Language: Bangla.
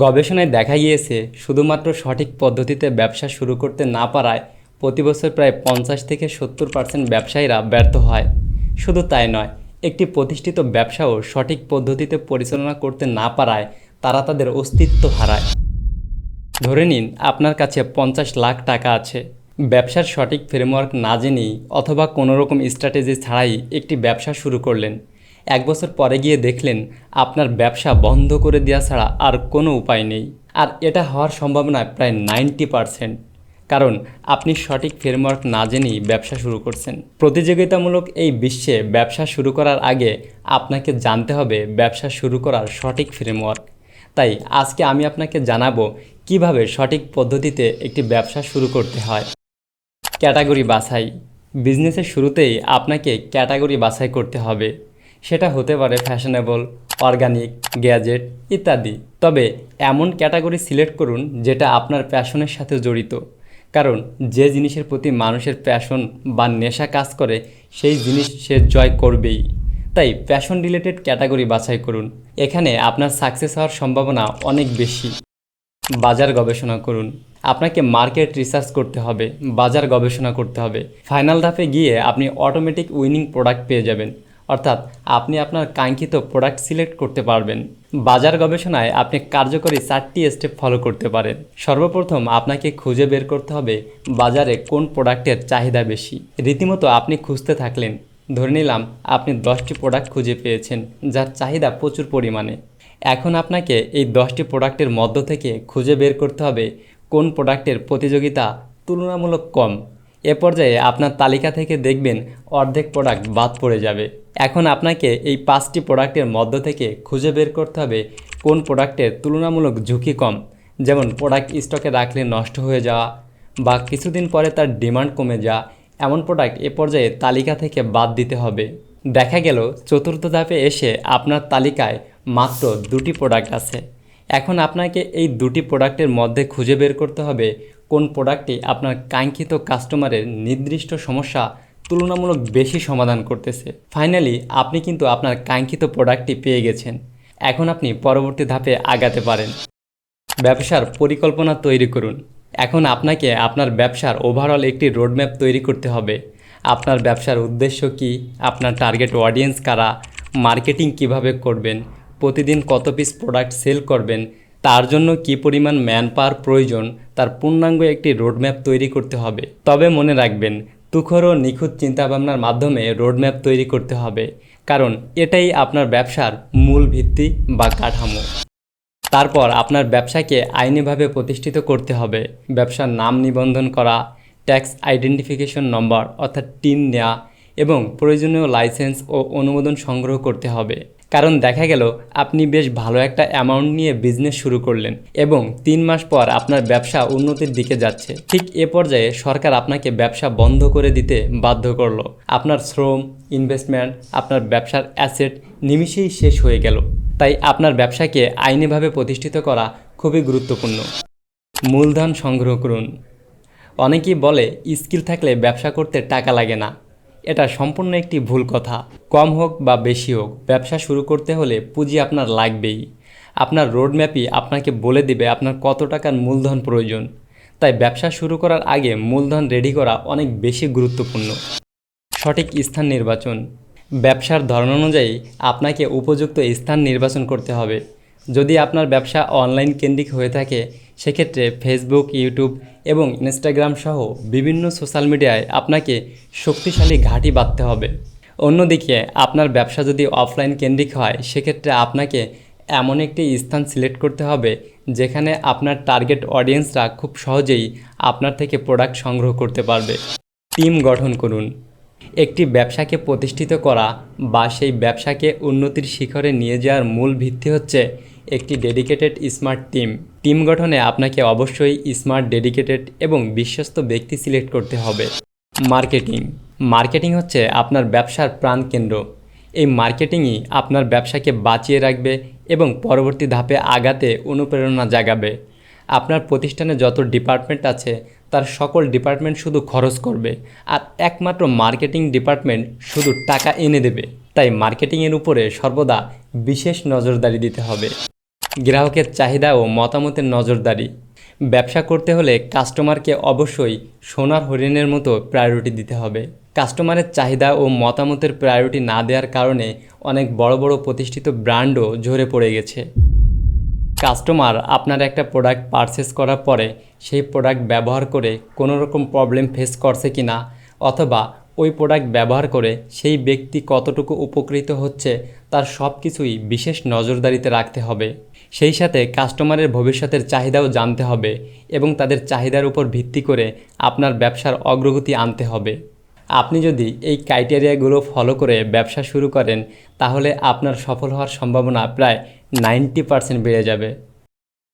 গবেষণায় দেখা গিয়েছে শুধুমাত্র সঠিক পদ্ধতিতে ব্যবসা শুরু করতে না পারায় প্রতি বছর প্রায় 50 থেকে 70% ব্যবসায়ীরা ব্যর্থ হয়। শুধু তাই নয়, একটি প্রতিষ্ঠিত ব্যবসাও সঠিক পদ্ধতিতে পরিচালনা করতে না পারায় তারা তাদের অস্তিত্ব হারায়। ধরে নিন আপনার কাছে 50 লাখ টাকা আছে। ব্যবসার সঠিক ফ্রেমওয়ার্ক না জেনেই অথবা কোনো রকম স্ট্র্যাটেজি ছাড়াই একটি ব্যবসা শুরু করলেন। 1 বছর পরে গিয়ে দেখলেন আপনার ব্যবসা বন্ধ করে দেওয়া ছাড়া আর কোনো উপায় নেই। আর এটা হওয়ার সম্ভাবনা প্রায় 90%, কারণ আপনি সঠিক ফ্রেমওয়ার্ক না জেনেই ব্যবসা শুরু করছেন। প্রতিযোগিতামূলক এই বিশ্বে ব্যবসা শুরু করার আগে আপনাকে জানতে হবে ব্যবসা শুরু করার সঠিক ফ্রেমওয়ার্ক। তাই আজকে আমি আপনাকে জানাবো কিভাবে সঠিক পদ্ধতিতে একটি ব্যবসা শুরু করতে হয়। ক্যাটাগরি বাছাই। বিজনেসের শুরুতেই আপনাকে ক্যাটাগরি বাছাই করতে হবে। সেটা হতে পারে ফ্যাশনেবল, অর্গানিক, গ্যাজেট ইত্যাদি। তবে এমন ক্যাটাগরি সিলেক্ট করুন যেটা আপনার প্যাশনের সাথে জড়িত, কারণ যে জিনিসের প্রতি মানুষের প্যাশন বা নেশা কাজ করে সেই জিনিস সে জয় করবেই। তাই প্যাশন রিলেটেড ক্যাটাগরি বাছাই করুন, এখানে আপনার সাকসেস হওয়ার সম্ভাবনা অনেক বেশি। বাজার গবেষণা করুন। আপনাকে মার্কেট রিসার্চ করতে হবে, বাজার গবেষণা করতে হবে। ফাইনাল ধাপে গিয়ে আপনি অটোমেটিক উইনিং প্রোডাক্ট পেয়ে যাবেন, অর্থাৎ আপনি আপনার কাঙ্ক্ষিত প্রোডাক্ট সিলেক্ট করতে পারবেন। বাজার গবেষণায় আপনি কার্যকরী 4টি স্টেপ ফলো করতে পারেন। সর্বপ্রথম আপনাকে খুঁজে বের করতে হবে বাজারে কোন প্রোডাক্টের চাহিদা বেশি। রীতিমতো আপনি খুঁজতে থাকলেন, ধরে নিলাম আপনি 10টি প্রোডাক্ট খুঁজে পেয়েছেন যার চাহিদা প্রচুর পরিমাণে। এখন আপনাকে এই 10টি প্রোডাক্টের মধ্য থেকে খুঁজে বের করতে হবে কোন প্রোডাক্টের প্রতিযোগিতা তুলনামূলক কম। এ পর্যায়ে আপনার তালিকা থেকে দেখবেন অর্ধেক প্রোডাক্ট বাদ পড়ে যাবে। এখন আপনাকে এই 5টি প্রোডাক্টের মধ্য থেকে খুঁজে বের করতে হবে কোন প্রোডাক্টের তুলনামূলক ঝুঁকি কম, যেমন প্রোডাক্ট স্টকে রাখলে নষ্ট হয়ে যাওয়া বা কিছুদিন পরে তার ডিমান্ড কমে যাওয়া। এমন প্রোডাক্ট এ পর্যায়ে তালিকা থেকে বাদ দিতে হবে। দেখা গেল চতুর্থ ধাপে এসে আপনার তালিকায় মাত্র 2টি প্রোডাক্ট আছে। এখন আপনাকে এই 2টি প্রোডাক্টের মধ্যে খুঁজে বের করতে হবে কোন প্রোডাক্টটি আপনার কাঙ্ক্ষিত কাস্টমারের নির্দিষ্ট সমস্যা তুলনামূলক বেশি সমাধান করতেছে। ফাইনালি আপনি কিন্তু আপনার কাঙ্ক্ষিত প্রোডাক্টটি পেয়ে গেছেন। এখন আপনি পরবর্তী ধাপে আগাতে পারেন। ব্যবসার পরিকল্পনা তৈরি করুন। এখন আপনাকে আপনার ব্যবসার ওভারঅল একটি রোডম্যাপ তৈরি করতে হবে। আপনার ব্যবসার উদ্দেশ্য কী, আপনার টার্গেট অডিয়েন্স কারা, মার্কেটিং কিভাবে করবেন, প্রতিদিন কত পিস প্রোডাক্ট সেল করবেন, তার জন্য কী পরিমাণ ম্যান পাওয়ার প্রয়োজন, তার পূর্ণাঙ্গ একটি রোডম্যাপ তৈরি করতে হবে। তবে মনে রাখবেন, তুখর ও নিখুঁত চিন্তাভাবনার মাধ্যমে রোডম্যাপ তৈরি করতে হবে, কারণ এটাই আপনার ব্যবসার মূল ভিত্তি বা কাঠামো। তারপর আপনার ব্যবসাকে আইনিভাবে প্রতিষ্ঠিত করতে হবে। ব্যবসার নাম নিবন্ধন করা, ট্যাক্স আইডেন্টিফিকেশন নম্বর অর্থাৎ টিন নেওয়া এবং প্রয়োজনীয় লাইসেন্স ও অনুমোদন সংগ্রহ করতে হবে। কারণ দেখা গেল আপনি বেশ ভালো একটা অ্যামাউন্ট নিয়ে বিজনেস শুরু করলেন এবং 3 মাস পর আপনার ব্যবসা উন্নতির দিকে যাচ্ছে। ঠিক এ পর্যায়ে সরকার আপনাকে ব্যবসা বন্ধ করে দিতে বাধ্য করলো। আপনার শ্রম, ইনভেস্টমেন্ট, আপনার ব্যবসার অ্যাসেট নিমিষেই শেষ হয়ে গেল। তাই আপনার ব্যবসাকে আইনিভাবে প্রতিষ্ঠিত করা খুবই গুরুত্বপূর্ণ। মূলধন সংগ্রহ করুন। অনেকেই বলে স্কিল থাকলে ব্যবসা করতে টাকা লাগে না। এটা সম্পূর্ণ একটি ভুল কথা। কম হোক বা বেশি হোক, ব্যবসা শুরু করতে হলে পুঁজি আপনার লাগবেই। আপনার রোডম্যাপই আপনাকে বলে দেবে আপনার কত টাকার মূলধন প্রয়োজন। তাই ব্যবসা শুরু করার আগে মূলধন রেডি করা অনেক বেশি গুরুত্বপূর্ণ। সঠিক স্থান নির্বাচন। ব্যবসার ধরন অনুযায়ী আপনাকে উপযুক্ত স্থান নির্বাচন করতে হবে। যদি আপনার ব্যবসা অনলাইন কেন্দ্রিক হয়ে থাকে, সেক্ষেত্রে ফেসবুক, ইউটিউব এবং ইনস্টাগ্রাম সহ বিভিন্ন সোশ্যাল মিডিয়ায় আপনাকে শক্তিশালী ঘাঁটি বাঁধতে হবে। অন্যদিকে আপনার ব্যবসা যদি অফলাইন কেন্দ্রিক হয়, সেক্ষেত্রে আপনাকে এমন একটি স্থান সিলেক্ট করতে হবে যেখানে আপনার টার্গেট অডিয়েন্সরা খুব সহজেই আপনার থেকে প্রোডাক্ট সংগ্রহ করতে পারবে। টিম গঠন করুন। একটি ব্যবসাকে প্রতিষ্ঠিত করা বা সেই ব্যবসাকে উন্নতির শিখরে নিয়ে যাওয়ার মূল ভিত্তি হচ্ছে একটি ডেডিকেটেড স্মার্ট টিম। টিম গঠনে আপনাকে অবশ্যই স্মার্ট, ডেডিকেটেড এবং বিশ্বস্ত ব্যক্তি সিলেক্ট করতে হবে। মার্কেটিং হচ্ছে আপনার ব্যবসার প্রাণকেন্দ্র। এই মার্কেটিংই আপনার ব্যবসাকে বাঁচিয়ে রাখবে এবং পরবর্তী ধাপে আগাতে অনুপ্রেরণা জাগাবে। আপনার প্রতিষ্ঠানে যত ডিপার্টমেন্ট আছে তার সকল ডিপার্টমেন্ট শুধু খরচ করবে, আর একমাত্র মার্কেটিং ডিপার্টমেন্ট শুধু টাকা এনে দেবে। তাই মার্কেটিংয়ের উপরে সর্বদা বিশেষ নজরদারি দিতে হবে। গ্রাহকের চাহিদা ও মতামতের নজরদারি। ব্যবসা করতে হলে কাস্টমারকে অবশ্যই সোনার হরিণের মতো প্রায়োরিটি দিতে হবে। কাস্টমারের চাহিদা ও মতামতের প্রায়োরিটি না দেওয়ার কারণে অনেক বড় বড় প্রতিষ্ঠিত ব্র্যান্ডও ঝরে পড়ে গেছে। কাস্টমার আপনার একটা প্রোডাক্ট পারচেস করার পরে সেই প্রোডাক্ট ব্যবহার করে কোনো রকম প্রবলেম ফেস করছে কি না, অথবা ওই প্রোডাক্ট ব্যবহার করে সেই ব্যক্তি কতটুকু উপকৃত হচ্ছে, তার সব কিছুই বিশেষ নজরদারিতে রাখতে হবে। সেই সাথে কাস্টমারের ভবিষ্যতের চাহিদাও জানতে হবে এবং তাদের চাহিদার উপর ভিত্তি করে আপনার ব্যবসার অগ্রগতি আনতে হবে। আপনি যদি এই ক্রাইটেরিয়াগুলো ফলো করে ব্যবসা শুরু করেন, তাহলে আপনার সফল হওয়ার সম্ভাবনা প্রায় 90% বেড়ে যাবে।